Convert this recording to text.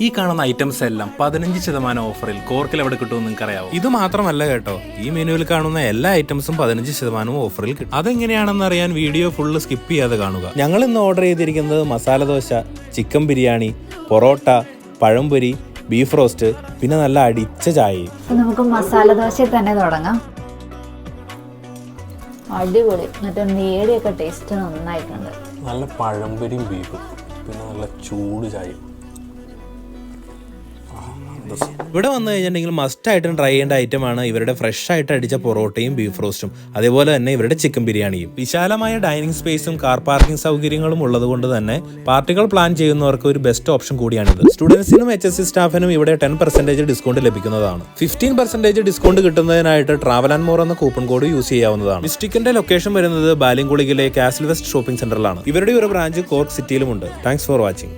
ഈ കാണുന്ന ഐറ്റംസ് എല്ലാം 15% ഓഫറിൽ കോർക്കിൽ എവിടെ കിട്ടുമെന്ന് നിങ്ങൾക്ക് അറിയാവോ? ഇത് മാത്രമല്ല കേട്ടോ, ഈ മെനുവിൽ കാണുന്ന എല്ലാ ഐറ്റംസും 15% ഓഫറിൽ കിട്ടും. അതെങ്ങനെയാണെന്ന് അറിയാൻ വീഡിയോ ഫുള്ള് സ്കിപ്പ് ചെയ്യാതെ കാണുക. ഞങ്ങൾ ഇന്ന് ഓർഡർ ചെയ്തിരിക്കുന്നത് മസാല ദോശ, ചിക്കൻ ബിരിയാണി, പൊറോട്ട, പഴംപൊരി, ബീഫ് റോസ്റ്റ്, പിന്നെ നല്ല അടിച്ച ചായയും. നമുക്ക് മസാല ദോശ തന്നെ തുടങ്ങാം. അടിപൊളി, മറ്റേ നേടിയൊക്കെ ടേസ്റ്റ് നന്നായിട്ടുണ്ട്. നല്ല പഴംപൊരിയും ബീഫും, പിന്നെ നല്ല ചൂട് ചായയും. ഇവിടെ വന്നു കഴിഞ്ഞിട്ടുണ്ടെങ്കിൽ മസ്റ്റ് ആയിട്ടും ട്രൈ ചെയ്യേണ്ട ഐറ്റമാണ് ഇവരുടെ ഫ്രഷ് ആയിട്ട് അടിച്ച പൊറോട്ടയും ബീഫ് റോസ്റ്റും, അതേപോലെ തന്നെ ഇവരുടെ ചിക്കൻ ബിരിയാണിയും. വിശാലമായ ഡൈനിങ് സ്പേസും കാർ പാർക്കിംഗ് സൗകര്യങ്ങളും ഉള്ളത് കൊണ്ട് തന്നെ പാർട്ടികൾ പ്ലാൻ ചെയ്യുന്നവർക്ക് ഒരു ബെസ്റ്റ് ഓപ്ഷൻ കൂടിയാണിത്. സ്റ്റുഡൻസിനും HSC സ്റ്റാഫിനും ഇവിടെ 10% ഡിസ്കൗണ്ട് ലഭിക്കുന്നതാണ്. 15% ഡിസ്കൗണ്ട് കിട്ടുന്നതിനായിട്ട് ട്രാവൽ ആൻഡ് മോർ എന്ന കൂപ്പൺ കോഡ് യൂസ് ചെയ്യാവുന്നതാണ്. മിസ്റ്റിക്കിന്റെ ലൊക്കേഷൻ വരുന്നത് ബാലിംഗുളിയിലെ കാസിൽ വെസ്റ്റ് ഷോപ്പിംഗ് സെന്ററിലാണ്. ഇവരുടെ ഒരു ബ്രാഞ്ച് കോർക്ക് സിറ്റിയിലുമുണ്ട്. Thanks for watching.